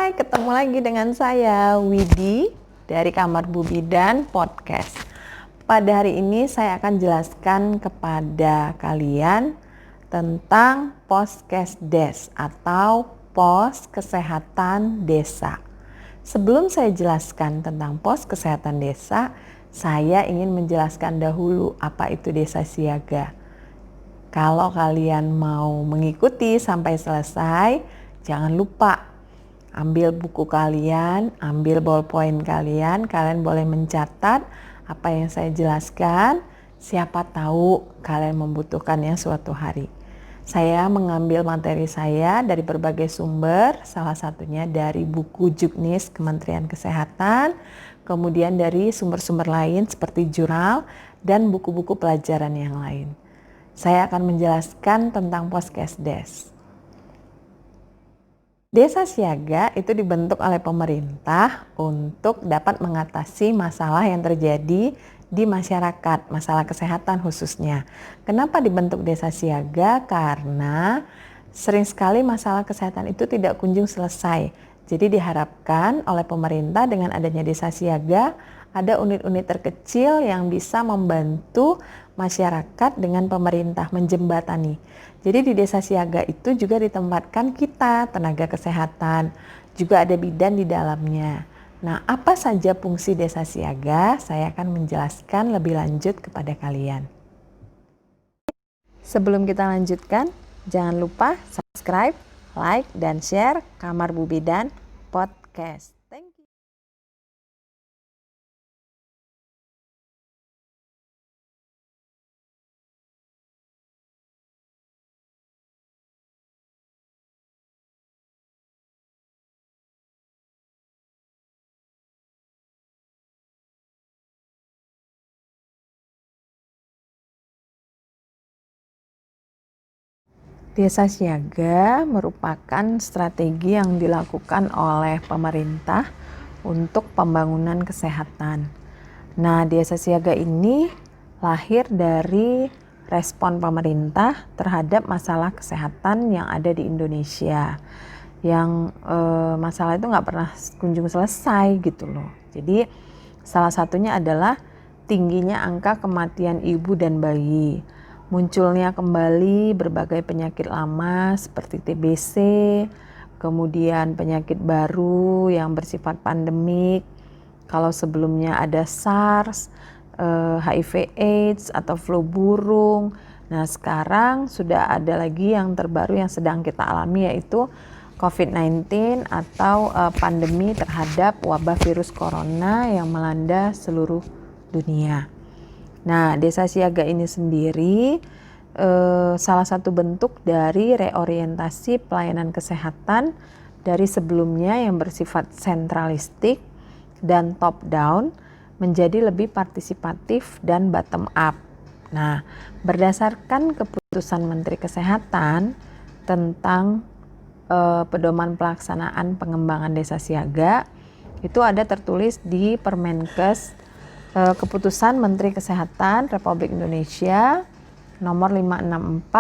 Hai, ketemu lagi dengan saya Widi dari Kamar Bu Bidan Podcast. Pada hari ini saya akan jelaskan kepada kalian tentang Poskesdes atau Pos Kesehatan Desa. Sebelum saya jelaskan tentang Pos Kesehatan Desa, saya ingin menjelaskan dahulu apa itu desa siaga. Kalau kalian mau mengikuti sampai selesai, jangan lupa ambil buku kalian, ambil ballpoint kalian boleh mencatat apa yang saya jelaskan. Siapa tahu kalian membutuhkannya suatu hari. Saya mengambil materi saya dari berbagai sumber, salah satunya dari buku Juknis Kementerian Kesehatan, kemudian dari sumber-sumber lain seperti jurnal dan buku-buku pelajaran yang lain. Saya akan menjelaskan tentang Poskesdes. Desa siaga itu dibentuk oleh pemerintah untuk dapat mengatasi masalah yang terjadi di masyarakat, masalah kesehatan khususnya. Kenapa dibentuk desa siaga? Karena sering sekali masalah kesehatan itu tidak kunjung selesai. Jadi diharapkan oleh pemerintah dengan adanya desa siaga, ada unit-unit terkecil yang bisa membantu masyarakat dengan pemerintah menjembatani. Jadi di desa siaga itu juga ditempatkan kita, tenaga kesehatan, juga ada bidan di dalamnya. Nah, apa saja fungsi desa siaga? Saya akan menjelaskan lebih lanjut kepada kalian. Sebelum kita lanjutkan, jangan lupa subscribe, like, dan share Kamar Bu Bidan Podcast. Thank you. Desa siaga merupakan strategi yang dilakukan oleh pemerintah untuk pembangunan kesehatan. Nah, desa siaga ini lahir dari respon pemerintah terhadap masalah kesehatan yang ada di Indonesia. Yang masalah itu nggak pernah kunjung selesai gitu loh. Jadi salah satunya adalah tingginya angka kematian ibu dan bayi. Munculnya kembali berbagai penyakit lama seperti TBC, kemudian penyakit baru yang bersifat pandemik. Kalau sebelumnya ada SARS, HIV/AIDS atau flu burung. Nah, sekarang sudah ada lagi yang terbaru yang sedang kita alami, yaitu COVID-19 atau pandemi terhadap wabah virus corona yang melanda seluruh dunia. Nah, desa siaga ini sendiri salah satu bentuk dari reorientasi pelayanan kesehatan dari sebelumnya yang bersifat sentralistik dan top down menjadi lebih partisipatif dan bottom up. Nah, berdasarkan keputusan Menteri Kesehatan tentang pedoman pelaksanaan pengembangan desa siaga, itu ada tertulis di Permenkes, keputusan Menteri Kesehatan Republik Indonesia nomor 564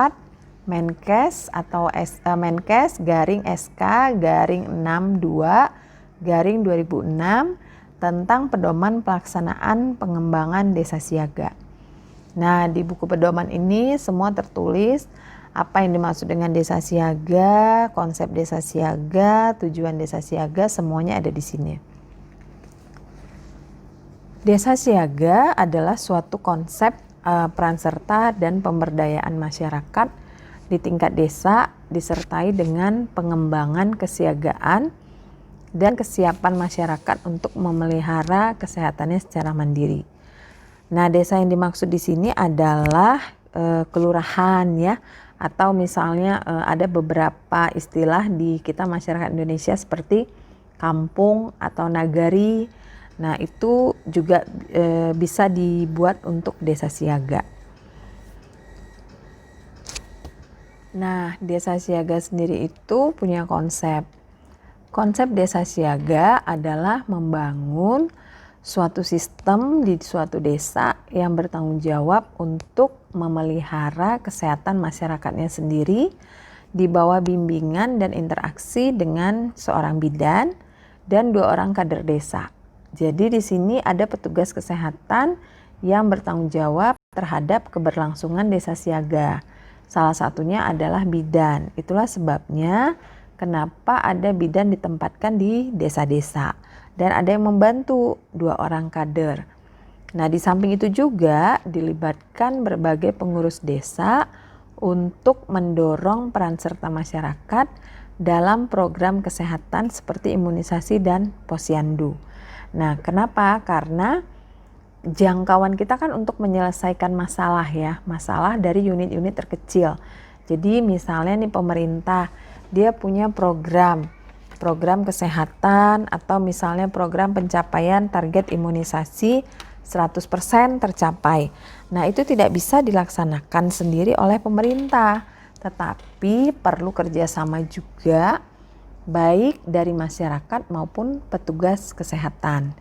Menkes atau Menkes /SK/62/2006 tentang pedoman pelaksanaan pengembangan desa siaga. Nah, di buku pedoman ini semua tertulis apa yang dimaksud dengan desa siaga, konsep desa siaga, tujuan desa siaga, semuanya ada di sini. Desa siaga adalah suatu konsep peran serta dan pemberdayaan masyarakat di tingkat desa disertai dengan pengembangan kesiagaan dan kesiapan masyarakat untuk memelihara kesehatannya secara mandiri. Nah, desa yang dimaksud di sini adalah kelurahan ya, atau misalnya ada beberapa istilah di kita masyarakat Indonesia seperti kampung atau nagari. Nah, itu juga bisa dibuat untuk desa siaga. Nah, desa siaga sendiri itu punya konsep. Konsep desa siaga adalah membangun suatu sistem di suatu desa yang bertanggung jawab untuk memelihara kesehatan masyarakatnya sendiri di bawah bimbingan dan interaksi dengan seorang bidan dan 2 orang kader desa. Jadi di sini ada petugas kesehatan yang bertanggung jawab terhadap keberlangsungan desa siaga. Salah satunya adalah bidan. Itulah sebabnya kenapa ada bidan ditempatkan di desa-desa. Dan ada yang membantu 2 orang kader. Nah, di samping itu juga dilibatkan berbagai pengurus desa untuk mendorong peran serta masyarakat dalam program kesehatan seperti imunisasi dan posyandu. Nah, kenapa? Karena jangkauan kita kan untuk menyelesaikan masalah ya, masalah dari unit-unit terkecil. Jadi misalnya nih pemerintah, dia punya program kesehatan atau misalnya program pencapaian target imunisasi 100% tercapai. Nah, itu tidak bisa dilaksanakan sendiri oleh pemerintah, tetapi perlu kerjasama juga baik dari masyarakat maupun petugas kesehatan.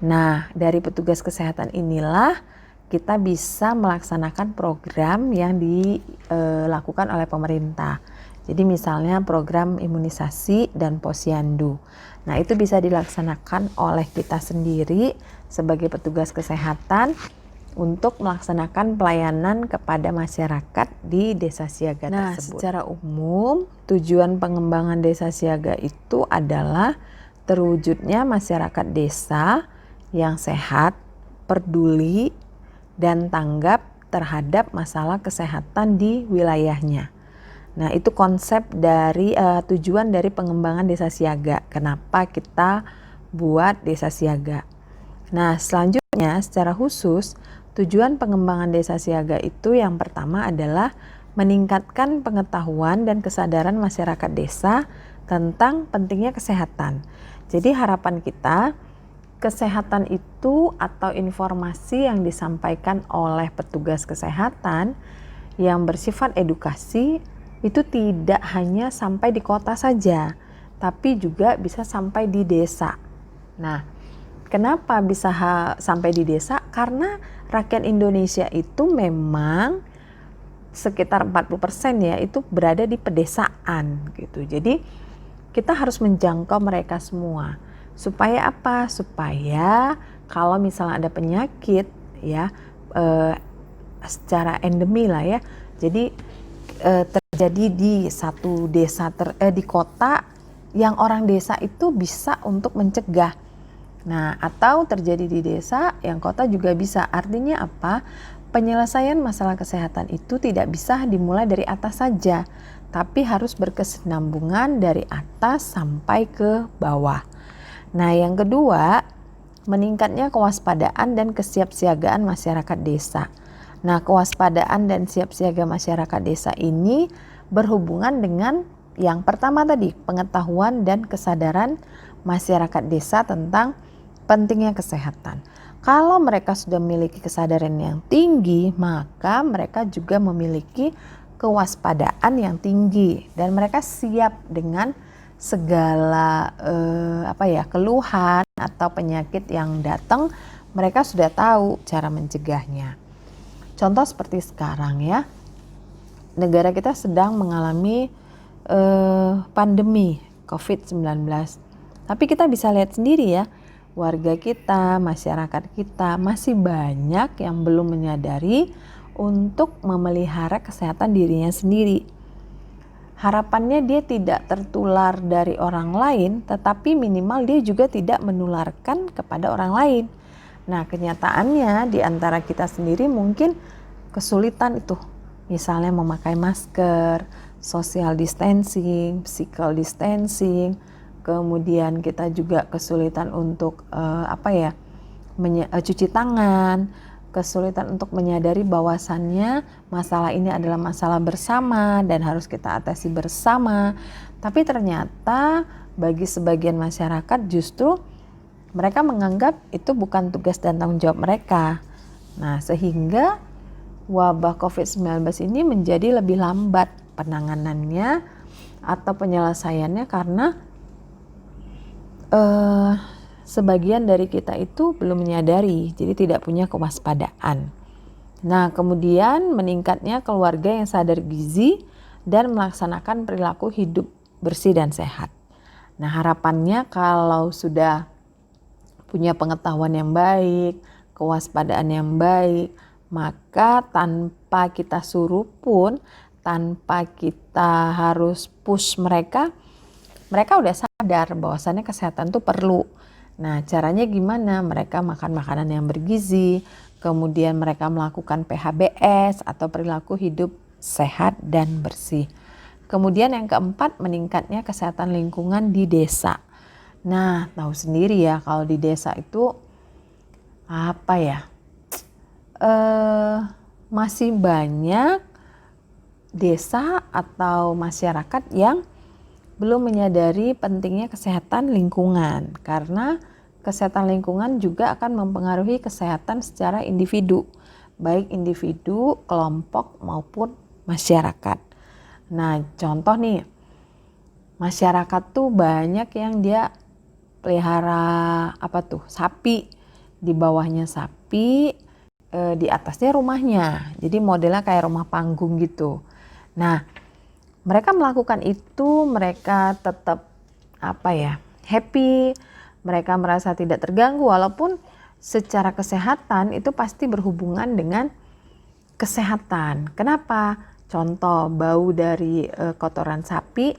Nah, dari petugas kesehatan inilah kita bisa melaksanakan program yang dilakukan oleh pemerintah. Jadi misalnya program imunisasi dan posyandu. Nah, itu bisa dilaksanakan oleh kita sendiri sebagai petugas kesehatan untuk melaksanakan pelayanan kepada masyarakat di desa siaga tersebut. Secara umum, tujuan pengembangan desa siaga itu adalah terwujudnya masyarakat desa yang sehat, peduli, dan tanggap terhadap masalah kesehatan di wilayahnya. Nah, itu konsep dari tujuan dari pengembangan desa siaga. Kenapa kita buat desa siaga? Nah, selanjutnya secara khusus tujuan pengembangan desa siaga itu yang pertama adalah meningkatkan pengetahuan dan kesadaran masyarakat desa tentang pentingnya kesehatan. Jadi harapan kita, kesehatan itu atau informasi yang disampaikan oleh petugas kesehatan yang bersifat edukasi itu tidak hanya sampai di kota saja, tapi juga bisa sampai di desa. Nah, kenapa bisa sampai di desa? Karena rakyat Indonesia itu memang sekitar 40% ya itu berada di pedesaan gitu. Jadi kita harus menjangkau mereka semua. Supaya apa? Supaya kalau misalnya ada penyakit ya secara endemi lah ya. Jadi terjadi di satu desa di kota yang orang desa itu bisa untuk mencegah. Nah, atau terjadi di desa yang kota juga bisa. Artinya apa? Penyelesaian masalah kesehatan itu tidak bisa dimulai dari atas saja, tapi harus berkesinambungan dari atas sampai ke bawah. Nah, yang kedua, meningkatnya kewaspadaan dan kesiapsiagaan masyarakat desa. Nah, kewaspadaan dan siapsiaga masyarakat desa ini berhubungan dengan yang pertama tadi, pengetahuan dan kesadaran masyarakat desa tentang pentingnya kesehatan. Kalau mereka sudah memiliki kesadaran yang tinggi, maka mereka juga memiliki kewaspadaan yang tinggi dan mereka siap dengan segala keluhan atau penyakit yang datang, mereka sudah tahu cara mencegahnya. Contoh seperti sekarang ya, negara kita sedang mengalami pandemi COVID-19. Tapi kita bisa lihat sendiri ya, warga kita, masyarakat kita masih banyak yang belum menyadari untuk memelihara kesehatan dirinya sendiri. Harapannya dia tidak tertular dari orang lain, tetapi minimal dia juga tidak menularkan kepada orang lain. Nah, kenyataannya di antara kita sendiri mungkin kesulitan itu. Misalnya memakai masker, social distancing, physical distancing, kemudian kita juga kesulitan untuk cuci tangan, kesulitan untuk menyadari bahwasannya masalah ini adalah masalah bersama dan harus kita atasi bersama. Tapi ternyata bagi sebagian masyarakat justru mereka menganggap itu bukan tugas dan tanggung jawab mereka. Nah, sehingga wabah COVID-19 ini menjadi lebih lambat penanganannya atau penyelesaiannya karena sebagian dari kita itu belum menyadari, jadi tidak punya kewaspadaan. Nah, kemudian meningkatnya keluarga yang sadar gizi dan melaksanakan perilaku hidup bersih dan sehat. Nah, harapannya kalau sudah punya pengetahuan yang baik, kewaspadaan yang baik, maka tanpa kita suruh pun, tanpa kita harus push mereka udah sadar bahwasannya kesehatan itu perlu. Nah, caranya gimana? Mereka makan makanan yang bergizi, kemudian mereka melakukan PHBS atau perilaku hidup sehat dan bersih. Kemudian yang keempat, meningkatnya kesehatan lingkungan di desa. Nah, tahu sendiri ya kalau di desa itu apa ya? Masih banyak desa atau masyarakat yang belum menyadari pentingnya kesehatan lingkungan, karena kesehatan lingkungan juga akan mempengaruhi kesehatan secara individu, baik individu, kelompok maupun masyarakat. Nah, contoh nih, masyarakat tuh banyak yang dia pelihara sapi, di bawahnya sapi, di atasnya rumahnya, jadi modelnya kayak rumah panggung gitu. Nah, mereka melakukan itu, mereka tetap happy, mereka merasa tidak terganggu, walaupun secara kesehatan itu pasti berhubungan dengan kesehatan. Kenapa? Contoh, bau dari kotoran sapi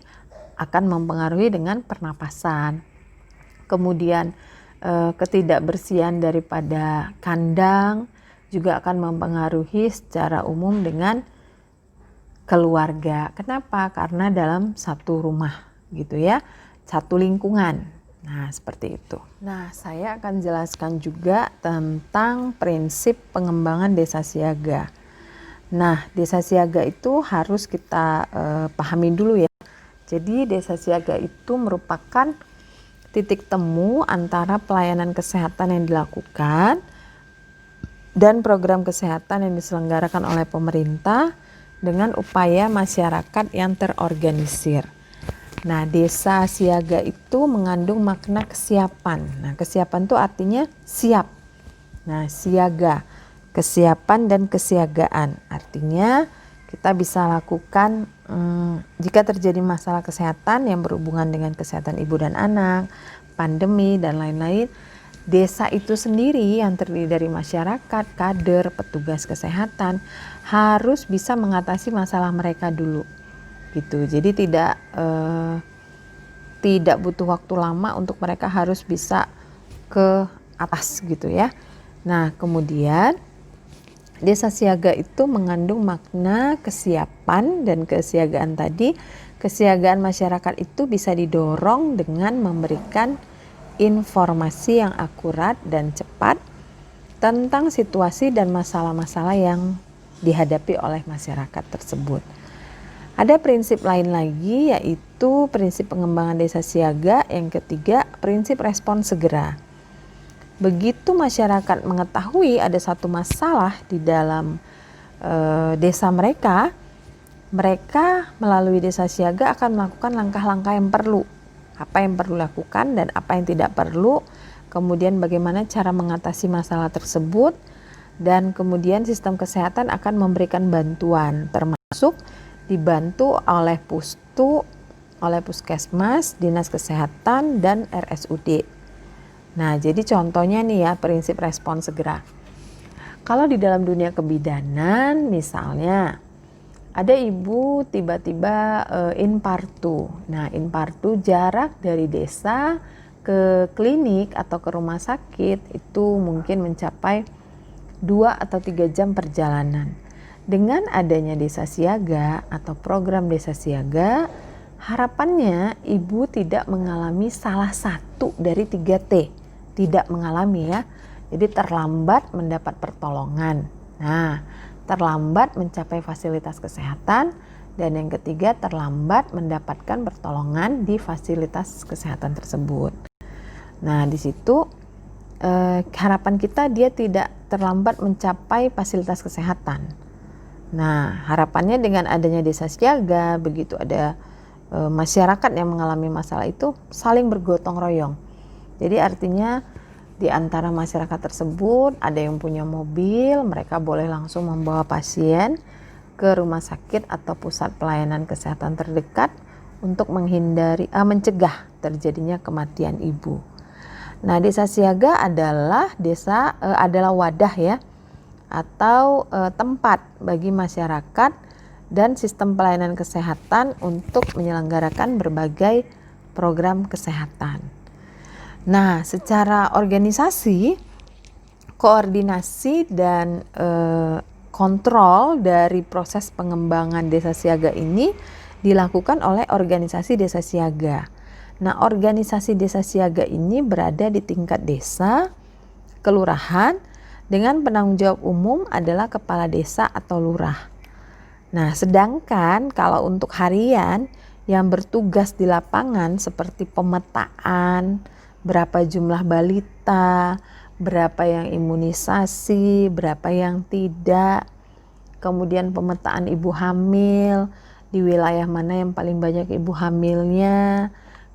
akan mempengaruhi dengan pernapasan. Kemudian ketidakbersihan daripada kandang juga akan mempengaruhi secara umum dengan keluarga. Kenapa? Karena dalam satu rumah gitu ya, satu lingkungan. Nah, seperti itu. Nah, saya akan jelaskan juga tentang prinsip pengembangan desa siaga. Nah, desa siaga itu harus kita pahami dulu ya. Jadi desa siaga itu merupakan titik temu antara pelayanan kesehatan yang dilakukan dan program kesehatan yang diselenggarakan oleh pemerintah dengan upaya masyarakat yang terorganisir. Nah, desa siaga itu mengandung makna kesiapan. Nah, kesiapan itu artinya siap. Nah, siaga, kesiapan dan kesiagaan. Artinya kita bisa lakukan jika terjadi masalah kesehatan yang berhubungan dengan kesehatan ibu dan anak, pandemi dan lain-lain. Desa itu sendiri yang terdiri dari masyarakat, kader, petugas kesehatan harus bisa mengatasi masalah mereka dulu, gitu. Jadi tidak butuh waktu lama untuk mereka harus bisa ke atas, gitu ya. Nah, kemudian desa siaga itu mengandung makna kesiapan dan kesiagaan tadi. Kesiagaan masyarakat itu bisa didorong dengan memberikan informasi yang akurat dan cepat tentang situasi dan masalah-masalah yang dihadapi oleh masyarakat tersebut. Ada prinsip lain lagi, yaitu prinsip pengembangan desa siaga. Yang ketiga, prinsip respon segera. Begitu masyarakat mengetahui ada satu masalah di dalam desa mereka melalui desa siaga akan melakukan langkah-langkah yang perlu. Apa yang perlu dilakukan dan apa yang tidak perlu, kemudian bagaimana cara mengatasi masalah tersebut, dan kemudian sistem kesehatan akan memberikan bantuan, termasuk dibantu oleh Pustu, oleh Puskesmas, Dinas Kesehatan, dan RSUD. Nah, jadi contohnya nih ya, prinsip respon segera. Kalau di dalam dunia kebidanan misalnya, ada ibu tiba-tiba infartu. Nah, infartu jarak dari desa ke klinik atau ke rumah sakit itu mungkin mencapai 2 atau 3 jam perjalanan. Dengan adanya desa siaga atau program desa siaga, harapannya ibu tidak mengalami salah satu dari 3T. Tidak mengalami ya, jadi terlambat mendapat pertolongan. Nah, terlambat mencapai fasilitas kesehatan, dan yang ketiga terlambat mendapatkan pertolongan di fasilitas kesehatan tersebut. Nah, di situ harapan kita dia tidak terlambat mencapai fasilitas kesehatan. Nah, harapannya dengan adanya desa siaga, begitu ada masyarakat yang mengalami masalah itu saling bergotong royong. Jadi artinya di antara masyarakat tersebut ada yang punya mobil, mereka boleh langsung membawa pasien ke rumah sakit atau pusat pelayanan kesehatan terdekat untuk mencegah terjadinya kematian ibu. Nah, desa siaga adalah wadah ya, atau tempat bagi masyarakat dan sistem pelayanan kesehatan untuk menyelenggarakan berbagai program kesehatan. Nah, secara organisasi, koordinasi dan kontrol dari proses pengembangan desa siaga ini dilakukan oleh organisasi desa siaga. Nah, organisasi desa siaga ini berada di tingkat desa, kelurahan, dengan penanggung jawab umum adalah kepala desa atau lurah. Nah, sedangkan kalau untuk harian yang bertugas di lapangan seperti pemetaan, berapa jumlah balita, berapa yang imunisasi, berapa yang tidak, kemudian pemetaan ibu hamil, di wilayah mana yang paling banyak ibu hamilnya,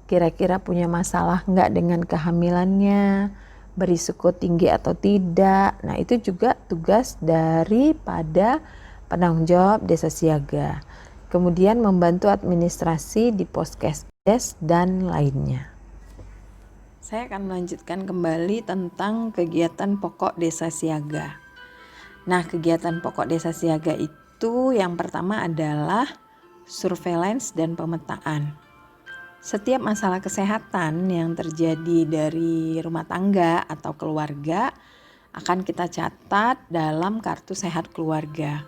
kira-kira punya masalah enggak dengan kehamilannya, berisiko tinggi atau tidak. Nah, itu juga tugas daripada penanggung jawab desa siaga. Kemudian membantu administrasi di Poskesdes dan lainnya. Saya akan melanjutkan kembali tentang kegiatan pokok desa siaga. Nah, kegiatan pokok desa siaga itu yang pertama adalah surveillance dan pemetaan. Setiap masalah kesehatan yang terjadi dari rumah tangga atau keluarga akan kita catat dalam kartu sehat keluarga.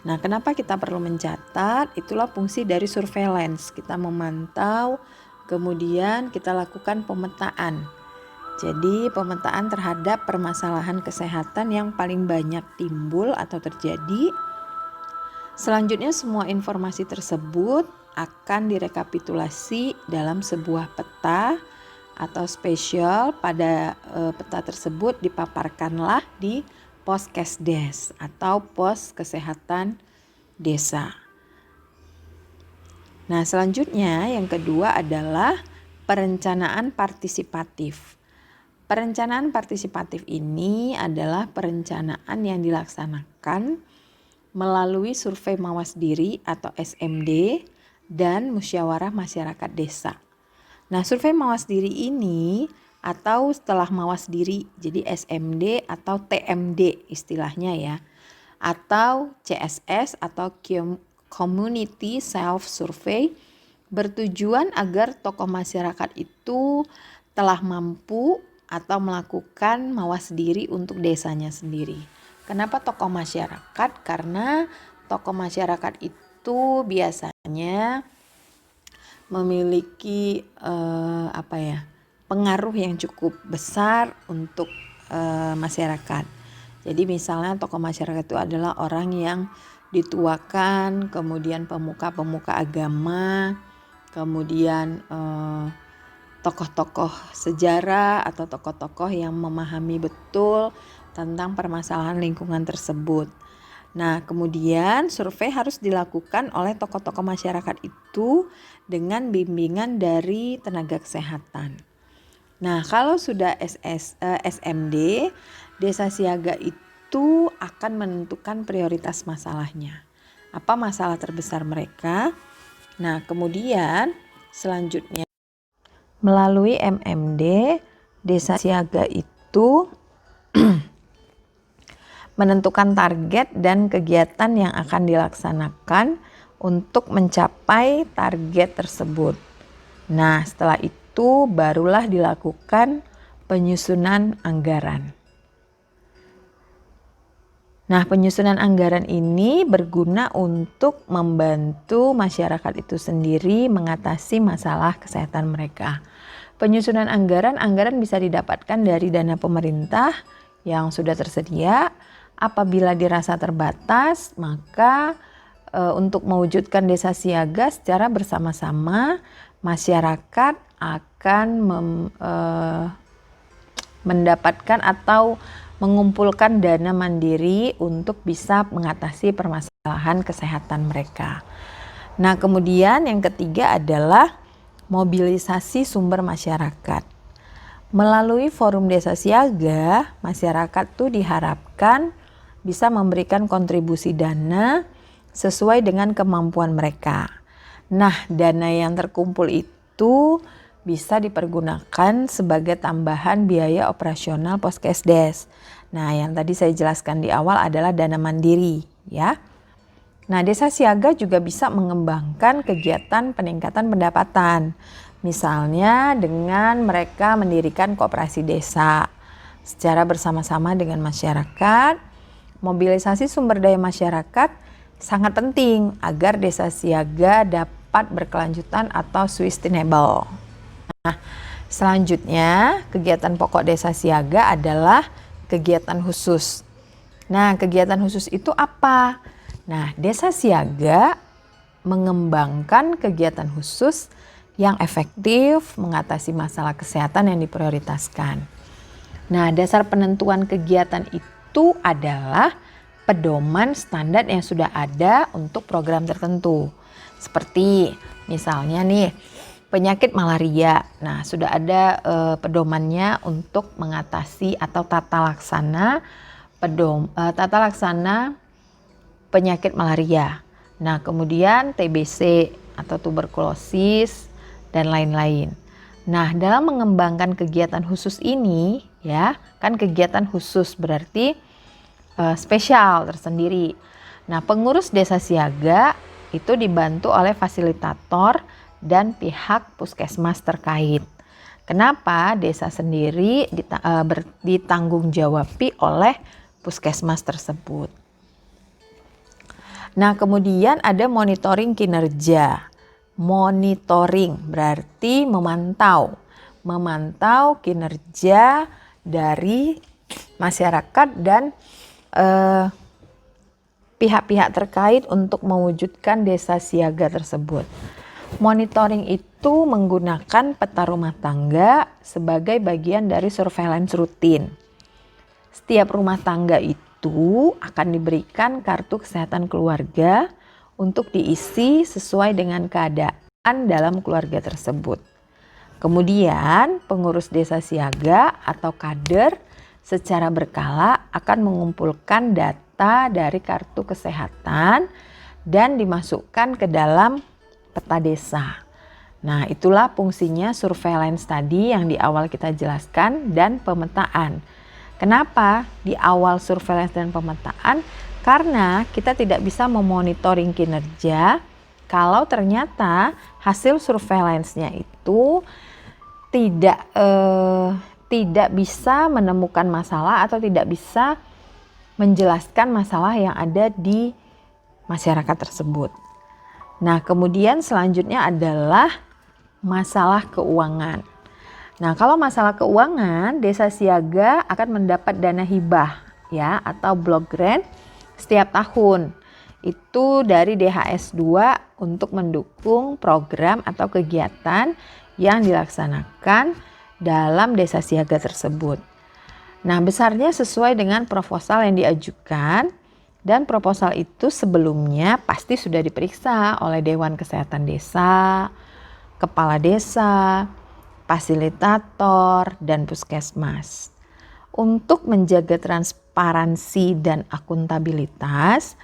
Nah, kenapa kita perlu mencatat? Itulah fungsi dari surveillance. Kita memantau, kemudian kita lakukan pemetaan. Jadi, pemetaan terhadap permasalahan kesehatan yang paling banyak timbul atau terjadi. Selanjutnya, semua informasi tersebut akan direkapitulasi dalam sebuah peta atau spesial. Pada peta tersebut dipaparkanlah di Poskesdes atau pos kesehatan desa. Nah, selanjutnya yang kedua adalah perencanaan partisipatif. Perencanaan partisipatif ini adalah perencanaan yang dilaksanakan melalui survei mawas diri atau SMD dan musyawarah masyarakat desa. Nah, survei mawas diri ini atau setelah mawas diri, jadi SMD atau TMD istilahnya ya, atau CSS atau Community Self Survey, bertujuan agar tokoh masyarakat itu telah mampu atau melakukan mawas diri untuk desanya sendiri. Kenapa tokoh masyarakat? Karena tokoh masyarakat itu biasanya memiliki pengaruh yang cukup besar untuk masyarakat. Jadi misalnya tokoh masyarakat itu adalah orang yang dituakan, kemudian pemuka-pemuka agama, kemudian tokoh-tokoh sejarah atau tokoh-tokoh yang memahami betul tentang permasalahan lingkungan tersebut. Nah, kemudian survei harus dilakukan oleh tokoh-tokoh masyarakat itu dengan bimbingan dari tenaga kesehatan. Nah, kalau sudah SMD, desa siaga itu akan menentukan prioritas masalahnya. Apa masalah terbesar mereka? Nah, kemudian selanjutnya melalui MMD, desa siaga itu menentukan target dan kegiatan yang akan dilaksanakan untuk mencapai target tersebut. Nah, setelah itu barulah dilakukan penyusunan anggaran. Nah, penyusunan anggaran ini berguna untuk membantu masyarakat itu sendiri mengatasi masalah kesehatan mereka. Penyusunan anggaran bisa didapatkan dari dana pemerintah yang sudah tersedia. Apabila dirasa terbatas, maka untuk mewujudkan desa siaga secara bersama-sama, masyarakat akan mendapatkan atau mengumpulkan dana mandiri untuk bisa mengatasi permasalahan kesehatan mereka. Nah, kemudian yang ketiga adalah mobilisasi sumber masyarakat. Melalui forum desa siaga, masyarakat tuh diharapkan bisa memberikan kontribusi dana sesuai dengan kemampuan mereka. Nah, dana yang terkumpul itu bisa dipergunakan sebagai tambahan biaya operasional Puskesdes. Nah, yang tadi saya jelaskan di awal adalah dana mandiri, ya. Nah, desa siaga juga bisa mengembangkan kegiatan peningkatan pendapatan. Misalnya dengan mereka mendirikan koperasi desa secara bersama-sama dengan masyarakat. Mobilisasi sumber daya masyarakat sangat penting agar desa siaga dapat berkelanjutan atau sustainable. Nah, selanjutnya kegiatan pokok desa siaga adalah kegiatan khusus. Nah, kegiatan khusus itu apa? Nah, desa siaga mengembangkan kegiatan khusus yang efektif mengatasi masalah kesehatan yang diprioritaskan. Nah, dasar penentuan kegiatan itu adalah pedoman standar yang sudah ada untuk program tertentu. Seperti misalnya nih, penyakit malaria. Nah, sudah ada pedomannya untuk mengatasi atau tata laksana penyakit malaria. Nah, kemudian TBC atau tuberkulosis dan lain-lain. Nah, dalam mengembangkan kegiatan khusus ini, ya, kan kegiatan khusus berarti spesial tersendiri. Nah, pengurus desa siaga itu dibantu oleh fasilitator dan pihak puskesmas terkait. Kenapa desa sendiri ditanggung-jawabi oleh puskesmas tersebut. Nah, kemudian ada monitoring kinerja. Monitoring berarti memantau kinerja dari masyarakat dan pihak-pihak terkait untuk mewujudkan desa siaga tersebut. Monitoring itu menggunakan peta rumah tangga sebagai bagian dari surveillance rutin. Setiap rumah tangga itu akan diberikan kartu kesehatan keluarga untuk diisi sesuai dengan keadaan dalam keluarga tersebut. Kemudian pengurus desa siaga atau kader secara berkala akan mengumpulkan data dari kartu kesehatan dan dimasukkan ke dalam peta desa. Nah, itulah fungsinya surveillance tadi yang di awal kita jelaskan dan pemetaan. Kenapa di awal surveillance dan pemetaan? Karena kita tidak bisa memonitoring kinerja kalau ternyata hasil surveillance-nya itu tidak bisa menemukan masalah atau tidak bisa menjelaskan masalah yang ada di masyarakat tersebut. Nah, kemudian selanjutnya adalah masalah keuangan. Nah, kalau masalah keuangan, desa siaga akan mendapat dana hibah ya atau block grant setiap tahun. Itu dari DHS 2 untuk mendukung program atau kegiatan yang dilaksanakan dalam desa siaga tersebut. Nah, besarnya sesuai dengan proposal yang diajukan dan proposal itu sebelumnya pasti sudah diperiksa oleh Dewan Kesehatan Desa, Kepala Desa, fasilitator, dan puskesmas. Untuk menjaga transparansi dan akuntabilitas,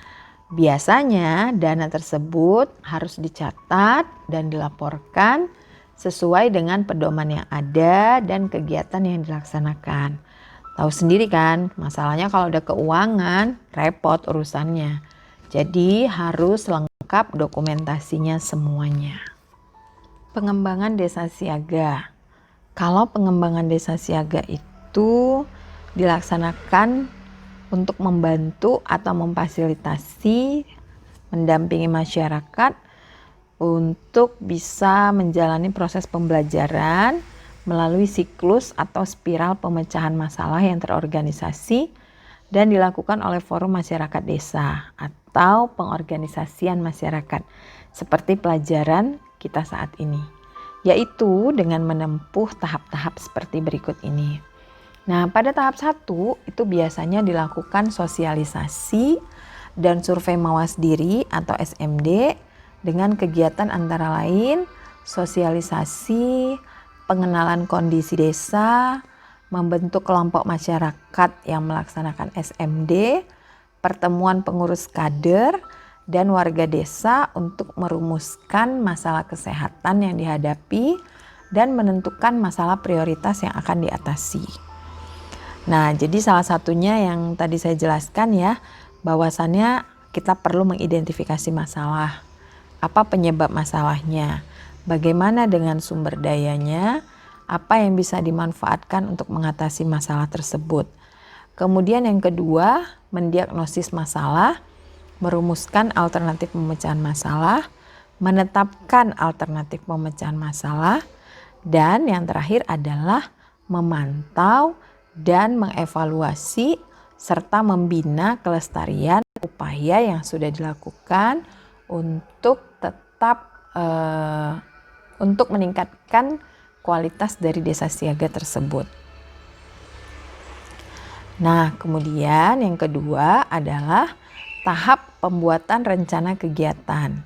biasanya dana tersebut harus dicatat dan dilaporkan sesuai dengan pedoman yang ada dan kegiatan yang dilaksanakan. Tahu sendiri kan, masalahnya kalau udah keuangan, repot urusannya. Jadi harus lengkap dokumentasinya semuanya. Pengembangan desa siaga. Kalau pengembangan desa siaga itu dilaksanakan untuk membantu atau memfasilitasi, mendampingi masyarakat untuk bisa menjalani proses pembelajaran melalui siklus atau spiral pemecahan masalah yang terorganisasi dan dilakukan oleh forum masyarakat desa atau pengorganisasian masyarakat seperti pelajaran kita saat ini, yaitu dengan menempuh tahap-tahap seperti berikut ini. Nah, pada tahap 1 itu biasanya dilakukan sosialisasi dan survei mawas diri atau SMD dengan kegiatan antara lain sosialisasi, pengenalan kondisi desa, membentuk kelompok masyarakat yang melaksanakan SMD, pertemuan pengurus kader, dan warga desa untuk merumuskan masalah kesehatan yang dihadapi dan menentukan masalah prioritas yang akan diatasi. Nah, jadi salah satunya yang tadi saya jelaskan ya, bahwasannya kita perlu mengidentifikasi masalah. Apa penyebab masalahnya? Bagaimana dengan sumber dayanya? Apa yang bisa dimanfaatkan untuk mengatasi masalah tersebut? Kemudian yang kedua, mendiagnosis masalah, merumuskan alternatif pemecahan masalah, menetapkan alternatif pemecahan masalah, dan yang terakhir adalah memantau dan mengevaluasi serta membina kelestarian upaya yang sudah dilakukan untuk tetap untuk meningkatkan kualitas dari desa siaga tersebut. Nah, kemudian yang kedua adalah tahap pembuatan rencana kegiatan.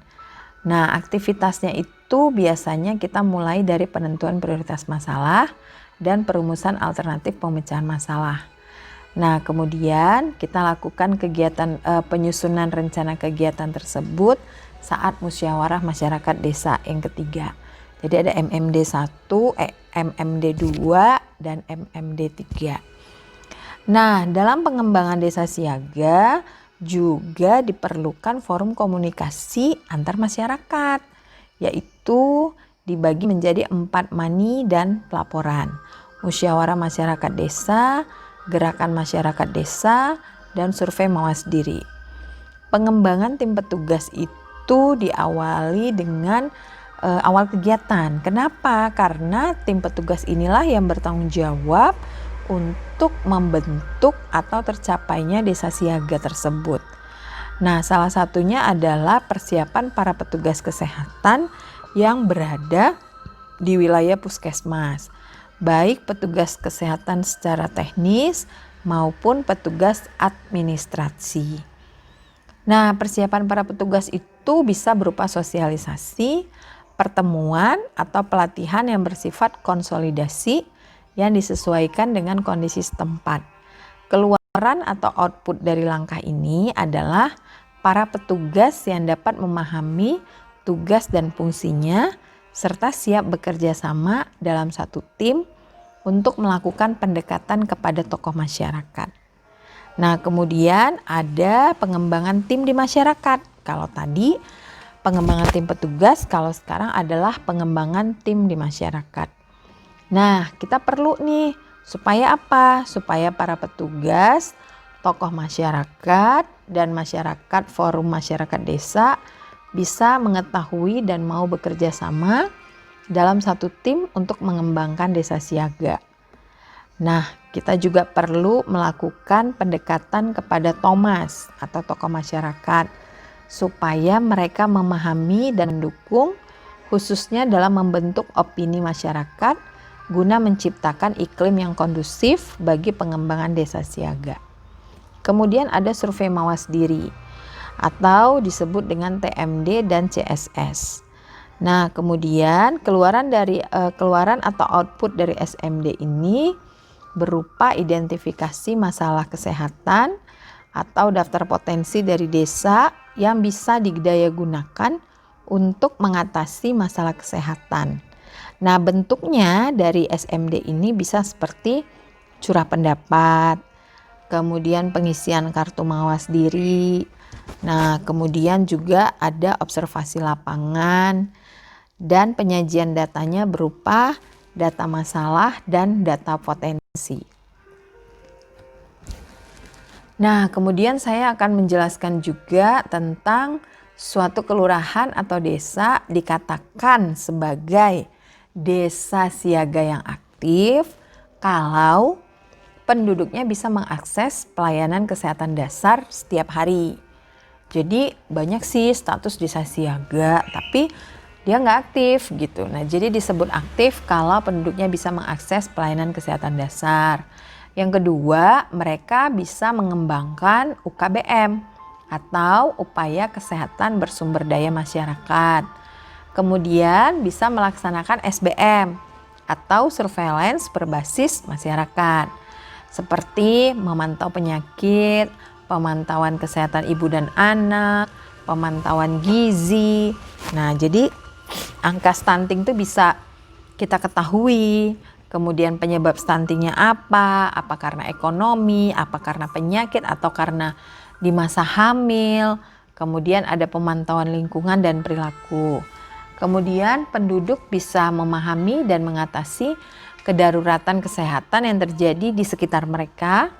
Nah, aktivitasnya itu biasanya kita mulai dari penentuan prioritas masalah dan perumusan alternatif pemecahan masalah. Nah, kemudian kita lakukan kegiatan penyusunan rencana kegiatan tersebut saat musyawarah masyarakat desa yang ketiga. Jadi ada MMD 1, MMD 2, dan MMD 3. Nah, dalam pengembangan desa siaga juga diperlukan forum komunikasi antar masyarakat, yaitu dibagi menjadi 4 mani dan pelaporan. Musyawarah masyarakat desa, gerakan masyarakat desa, dan survei mawas diri. Pengembangan tim petugas itu diawali dengan awal kegiatan. Kenapa? Karena tim petugas inilah yang bertanggung jawab untuk membentuk atau tercapainya desa siaga tersebut. Nah, salah satunya adalah persiapan para petugas kesehatan yang berada di wilayah puskesmas, baik petugas kesehatan secara teknis maupun petugas administrasi. Nah, persiapan para petugas itu bisa berupa sosialisasi, pertemuan atau pelatihan yang bersifat konsolidasi yang disesuaikan dengan kondisi setempat. Keluaran atau output dari langkah ini adalah para petugas yang dapat memahami tugas dan fungsinya serta siap bekerja sama dalam satu tim untuk melakukan pendekatan kepada tokoh masyarakat. Nah, kemudian ada pengembangan tim di masyarakat. Kalau tadi pengembangan tim petugas, kalau sekarang adalah pengembangan tim di masyarakat. Nah, kita perlu nih supaya apa? Supaya para petugas, tokoh masyarakat, dan masyarakat forum masyarakat desa bisa mengetahui dan mau bekerja sama dalam satu tim untuk mengembangkan desa siaga. Nah, kita juga perlu melakukan pendekatan kepada Thomas atau tokoh masyarakat supaya mereka memahami dan mendukung khususnya dalam membentuk opini masyarakat guna menciptakan iklim yang kondusif bagi pengembangan desa siaga. Kemudian ada survei mawas diri atau disebut dengan TMD dan CSS. Nah, kemudian keluaran atau output dari SMD ini berupa identifikasi masalah kesehatan atau daftar potensi dari desa yang bisa didayagunakan untuk mengatasi masalah kesehatan. Nah, bentuknya dari SMD ini bisa seperti curah pendapat, kemudian pengisian kartu mawas diri. Nah, kemudian juga ada observasi lapangan dan penyajian datanya berupa data masalah dan data potensi. Nah, kemudian saya akan menjelaskan juga tentang suatu kelurahan atau desa dikatakan sebagai desa siaga yang aktif kalau penduduknya bisa mengakses pelayanan kesehatan dasar setiap hari. Jadi banyak sih status desa siaga tapi dia nggak aktif gitu. Nah, jadi disebut aktif kalau penduduknya bisa mengakses pelayanan kesehatan dasar. Yang kedua, mereka bisa mengembangkan UKBM atau upaya kesehatan bersumber daya masyarakat. Kemudian bisa melaksanakan SBM atau surveillance berbasis masyarakat. Seperti memantau penyakit, pemantauan kesehatan ibu dan anak, pemantauan gizi. Nah, jadi angka stunting itu bisa kita ketahui. Kemudian penyebab stuntingnya apa karena ekonomi, apa karena penyakit, atau karena di masa hamil. Kemudian ada pemantauan lingkungan dan perilaku. Kemudian penduduk bisa memahami dan mengatasi kedaruratan kesehatan yang terjadi di sekitar mereka.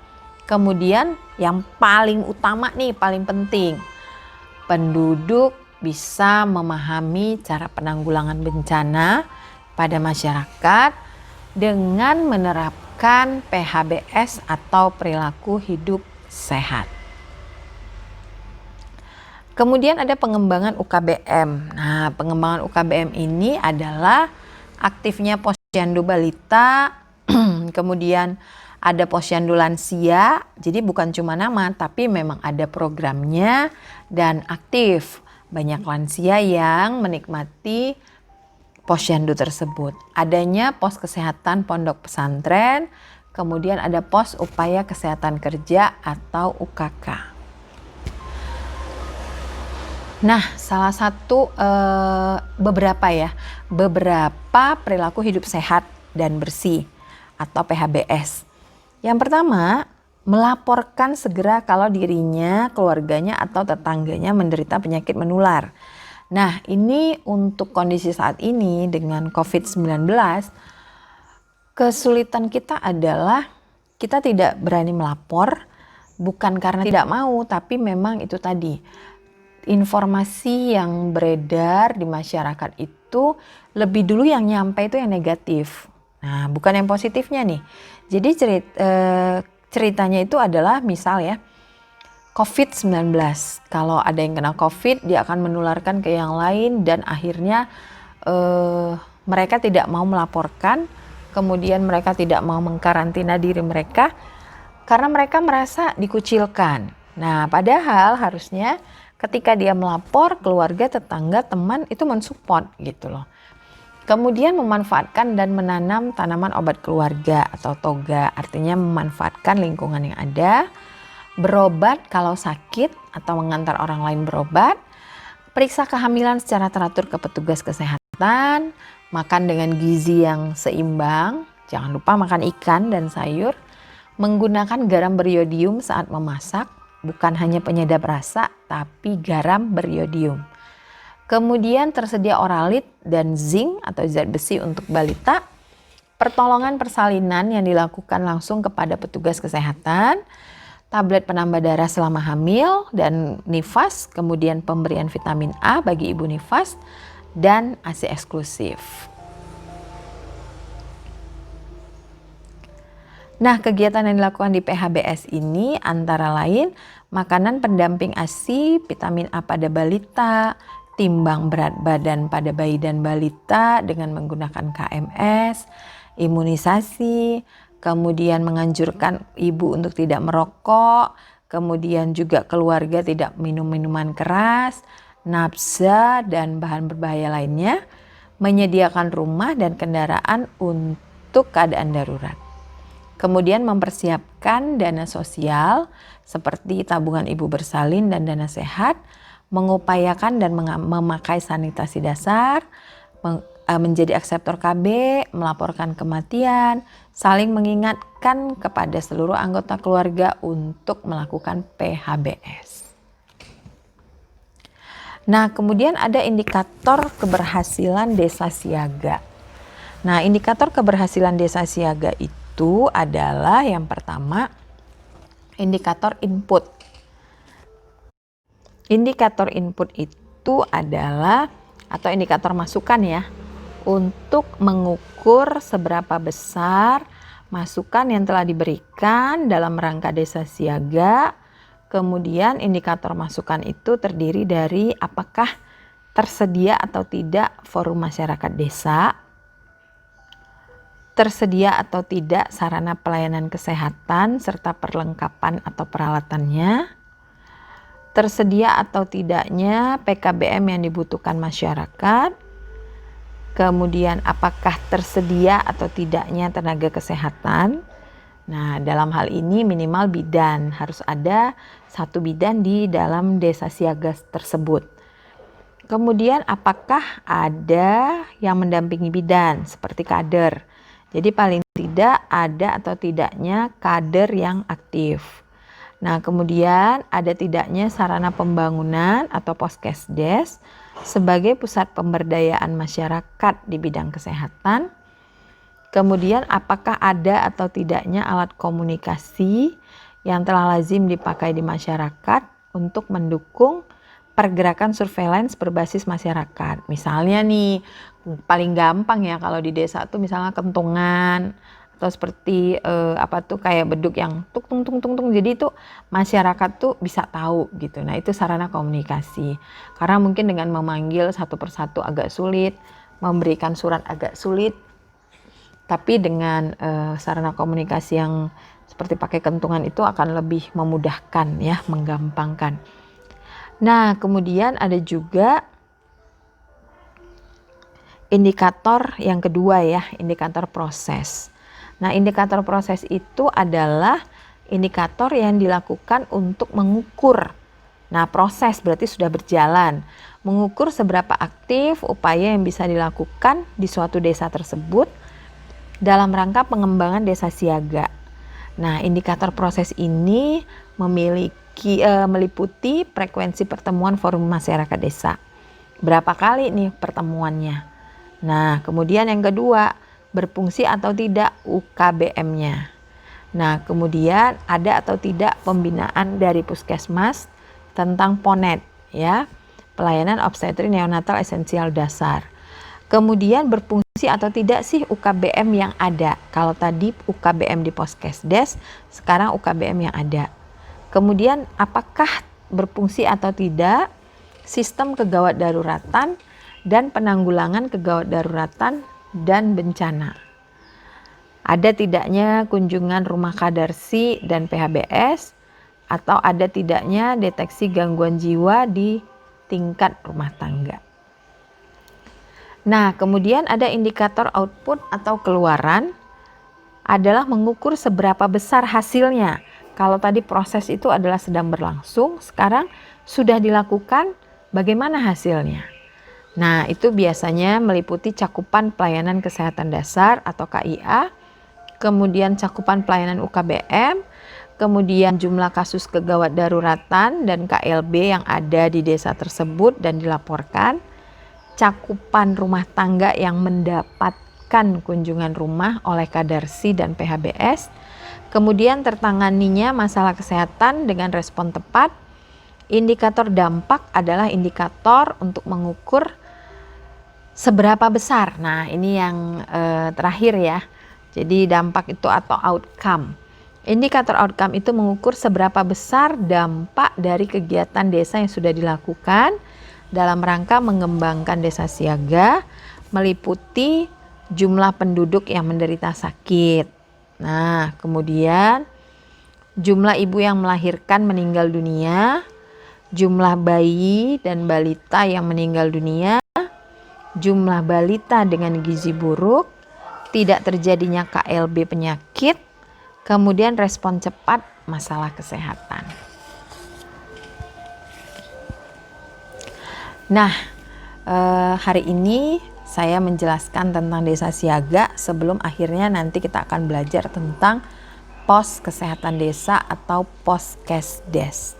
Kemudian yang paling utama nih, paling penting, penduduk bisa memahami cara penanggulangan bencana pada masyarakat dengan menerapkan PHBS atau perilaku hidup sehat. Kemudian ada pengembangan UKBM. Nah, pengembangan UKBM ini adalah aktifnya posyandu balita, kemudian ada posyandu lansia. Jadi bukan cuma nama, tapi memang ada programnya dan aktif. Banyak lansia yang menikmati posyandu tersebut. Adanya pos kesehatan pondok pesantren, kemudian ada pos upaya kesehatan kerja atau UKK. Nah, salah satu beberapa perilaku hidup sehat dan bersih atau PHBS. Yang pertama, melaporkan segera kalau dirinya, keluarganya atau tetangganya menderita penyakit menular. Nah, ini untuk kondisi saat ini dengan COVID-19, kesulitan kita adalah kita tidak berani melapor, bukan karena tidak mau, tapi memang itu tadi, informasi yang beredar di masyarakat itu lebih dulu yang nyampe itu yang negatif. Nah, bukan yang positifnya nih. Jadi ceritanya itu adalah misal ya, COVID-19. Kalau ada yang kena COVID, dia akan menularkan ke yang lain dan akhirnya mereka tidak mau melaporkan, kemudian mereka tidak mau mengkarantina diri mereka karena mereka merasa dikucilkan. Nah, padahal harusnya ketika dia melapor, keluarga, tetangga, teman itu mensupport gitu loh. Kemudian memanfaatkan dan menanam tanaman obat keluarga atau toga, artinya memanfaatkan lingkungan yang ada. Berobat kalau sakit atau mengantar orang lain berobat, periksa kehamilan secara teratur ke petugas kesehatan, makan dengan gizi yang seimbang, jangan lupa makan ikan dan sayur, menggunakan garam beriodium saat memasak, bukan hanya penyedap rasa tapi garam beriodium. Kemudian tersedia oralit dan zinc atau zat besi untuk balita, pertolongan persalinan yang dilakukan langsung kepada petugas kesehatan, tablet penambah darah selama hamil dan nifas, kemudian pemberian vitamin A bagi ibu nifas, dan ASI eksklusif. Nah, kegiatan yang dilakukan di PHBS ini antara lain makanan pendamping ASI, vitamin A pada balita, timbang berat badan pada bayi dan balita dengan menggunakan KMS, imunisasi, kemudian menganjurkan ibu untuk tidak merokok, kemudian juga keluarga tidak minum minuman keras, nafsa dan bahan berbahaya lainnya, menyediakan rumah dan kendaraan untuk keadaan darurat. Kemudian mempersiapkan dana sosial seperti tabungan ibu bersalin dan dana sehat, mengupayakan dan memakai sanitasi dasar, menjadi akseptor KB, melaporkan kematian, saling mengingatkan kepada seluruh anggota keluarga untuk melakukan PHBS. Nah, kemudian ada indikator keberhasilan desa siaga. Nah, indikator keberhasilan desa siaga itu adalah yang pertama, indikator input. Indikator input itu adalah atau indikator masukan ya, untuk mengukur seberapa besar masukan yang telah diberikan dalam rangka desa siaga. Kemudian indikator masukan itu terdiri dari apakah tersedia atau tidak forum masyarakat desa, tersedia atau tidak sarana pelayanan kesehatan serta perlengkapan atau peralatannya, tersedia atau tidaknya PKBM yang dibutuhkan masyarakat, kemudian apakah tersedia atau tidaknya tenaga kesehatan, Nah, dalam hal ini minimal bidan, harus ada 1 bidan di dalam desa siaga tersebut. Kemudian apakah ada yang mendampingi bidan seperti kader? Jadi paling tidak ada atau tidaknya kader yang aktif. Nah, kemudian ada tidaknya sarana pembangunan atau Poskesdes sebagai pusat pemberdayaan masyarakat di bidang kesehatan. Kemudian apakah ada atau tidaknya alat komunikasi yang telah lazim dipakai di masyarakat untuk mendukung pergerakan surveillance berbasis masyarakat. Misalnya nih, paling gampang ya kalau di desa tuh misalnya kentongan atau seperti kayak beduk yang tuk tung tung tung tung. Jadi itu masyarakat tuh bisa tahu gitu. Nah, itu sarana komunikasi. Karena mungkin dengan memanggil satu persatu agak sulit, memberikan surat agak sulit. Tapi dengan sarana komunikasi yang seperti pakai kentungan itu akan lebih memudahkan ya, menggampangkan. Nah, kemudian ada juga indikator yang kedua ya, indikator proses. Nah, indikator proses itu adalah indikator yang dilakukan untuk mengukur. Nah, proses berarti sudah berjalan. Mengukur seberapa aktif upaya yang bisa dilakukan di suatu desa tersebut dalam rangka pengembangan desa siaga. Nah, indikator proses ini meliputi frekuensi pertemuan forum masyarakat desa. Berapa kali nih pertemuannya? Nah, kemudian yang kedua, berfungsi atau tidak UKBM-nya. Nah, kemudian ada atau tidak pembinaan dari puskesmas tentang PONET ya, pelayanan obstetri neonatal esensial dasar. Kemudian berfungsi atau tidak sih UKBM yang ada. Kalau tadi UKBM di Poskesdes, sekarang UKBM yang ada. Kemudian apakah berfungsi atau tidak sistem kegawat daruratan dan penanggulangan kegawat daruratan dan bencana. Ada tidaknya kunjungan rumah kadarsi dan PHBS, atau ada tidaknya deteksi gangguan jiwa di tingkat rumah tangga. Nah, kemudian ada indikator output atau keluaran adalah mengukur seberapa besar hasilnya. Kalau tadi proses itu adalah sedang berlangsung, sekarang sudah dilakukan, bagaimana hasilnya? Nah, itu biasanya meliputi cakupan pelayanan kesehatan dasar atau KIA, kemudian cakupan pelayanan UKBM, kemudian jumlah kasus kegawat daruratan dan KLB yang ada di desa tersebut dan dilaporkan, cakupan rumah tangga yang mendapatkan kunjungan rumah oleh Kadarsi dan PHBS, kemudian tertanganinya masalah kesehatan dengan respon tepat. Indikator dampak adalah indikator untuk mengukur seberapa besar. Nah, ini yang terakhir ya. Jadi dampak itu atau outcome. Indikator outcome itu mengukur seberapa besar dampak dari kegiatan desa yang sudah dilakukan dalam rangka mengembangkan desa siaga, meliputi jumlah penduduk yang menderita sakit. Nah, kemudian jumlah ibu yang melahirkan meninggal dunia, jumlah bayi dan balita yang meninggal dunia, jumlah balita dengan gizi buruk, tidak terjadinya KLB penyakit, kemudian respon cepat masalah kesehatan. Nah, hari ini saya menjelaskan tentang desa siaga sebelum akhirnya nanti kita akan belajar tentang pos kesehatan desa atau Poskesdes.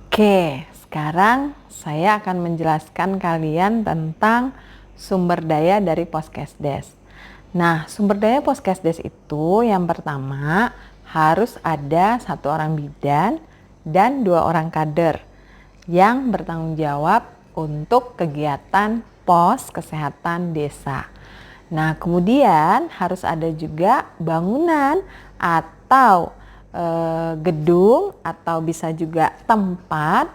Oke, sekarang saya akan menjelaskan kalian tentang sumber daya dari Poskesdes. Nah, sumber daya Poskesdes itu yang pertama harus ada 1 orang bidan dan 2 orang kader yang bertanggung jawab untuk kegiatan pos kesehatan desa. Nah, kemudian harus ada juga bangunan atau gedung atau bisa juga tempat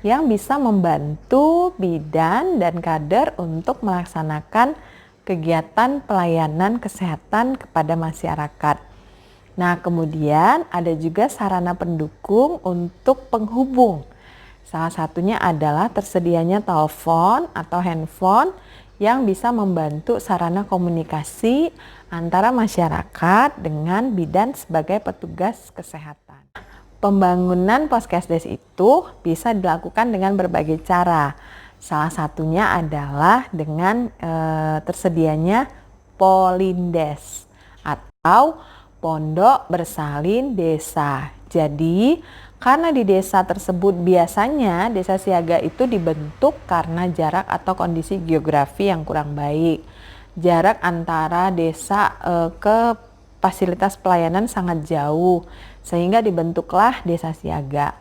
yang bisa membantu bidan dan kader untuk melaksanakan kegiatan pelayanan kesehatan kepada masyarakat. Nah, kemudian ada juga sarana pendukung untuk penghubung Salah satunya adalah tersedianya telepon atau handphone yang bisa membantu sarana komunikasi antara masyarakat dengan bidan sebagai petugas kesehatan. Pembangunan Poskesdes itu bisa dilakukan dengan berbagai cara. Salah satunya adalah dengan tersedianya Polindes atau Pondok Bersalin Desa. Jadi, karena di desa tersebut biasanya desa siaga itu dibentuk karena jarak atau kondisi geografi yang kurang baik. Jarak antara desa ke fasilitas pelayanan sangat jauh, sehingga dibentuklah desa siaga.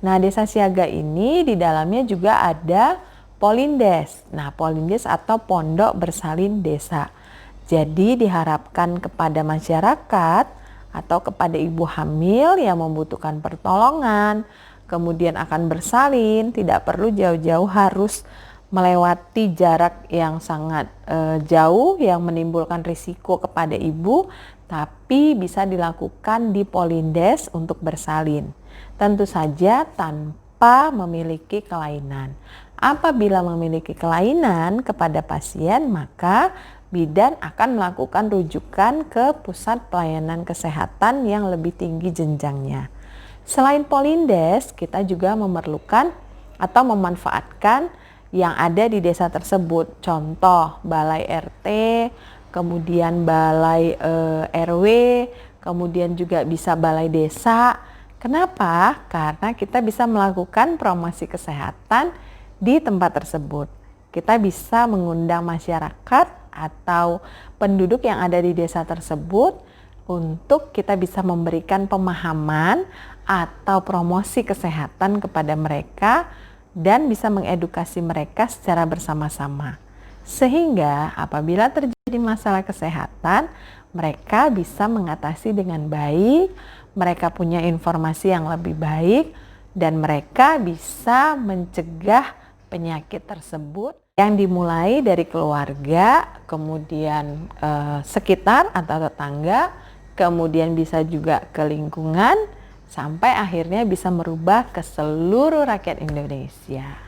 Nah, desa siaga ini di dalamnya juga ada Polindes. Nah, Polindes atau Pondok Bersalin Desa. Jadi diharapkan kepada masyarakat atau kepada ibu hamil yang membutuhkan pertolongan, kemudian akan bersalin, tidak perlu jauh-jauh harus melewati jarak yang sangat jauh yang menimbulkan risiko kepada ibu, tapi bisa dilakukan di Polindes untuk bersalin. Tentu saja tanpa memiliki kelainan. Apabila memiliki kelainan kepada pasien, maka bidan akan melakukan rujukan ke pusat pelayanan kesehatan yang lebih tinggi jenjangnya. Selain Polindes, kita juga memerlukan atau memanfaatkan yang ada di desa tersebut. Contoh, balai RT, kemudian balai RW, kemudian juga bisa balai desa. Kenapa? Karena kita bisa melakukan promosi kesehatan di tempat tersebut. Kita bisa mengundang masyarakat atau penduduk yang ada di desa tersebut untuk kita bisa memberikan pemahaman atau promosi kesehatan kepada mereka dan bisa mengedukasi mereka secara bersama-sama. Sehingga apabila terjadi masalah kesehatan, mereka bisa mengatasi dengan baik, mereka punya informasi yang lebih baik, dan mereka bisa mencegah penyakit tersebut yang dimulai dari keluarga, kemudian sekitar atau tetangga, kemudian bisa juga ke lingkungan, sampai akhirnya bisa merubah ke seluruh rakyat Indonesia.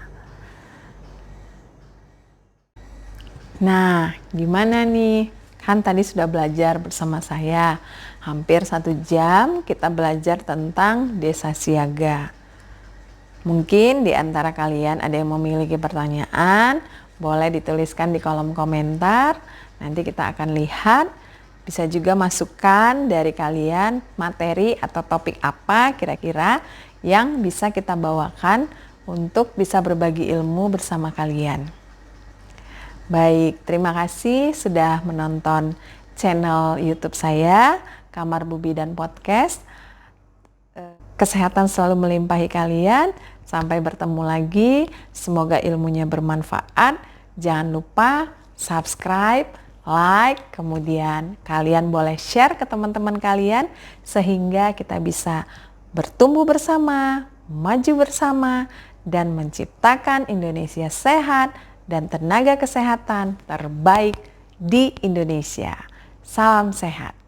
Nah, gimana nih? Kan tadi sudah belajar bersama saya, hampir 1 jam kita belajar tentang desa siaga. Mungkin di antara kalian ada yang memiliki pertanyaan, boleh dituliskan di kolom komentar. Nanti kita akan lihat. Bisa juga masukkan dari kalian materi atau topik apa kira-kira yang bisa kita bawakan untuk bisa berbagi ilmu bersama kalian. Baik, terima kasih sudah menonton channel YouTube saya, Kamar Bu Bidan Podcast. Kesehatan selalu melimpahi kalian. Sampai bertemu lagi. Semoga ilmunya bermanfaat. Jangan lupa subscribe, like, kemudian kalian boleh share ke teman-teman kalian sehingga kita bisa bertumbuh bersama, maju bersama, dan menciptakan Indonesia sehat dan tenaga kesehatan terbaik di Indonesia. Salam sehat.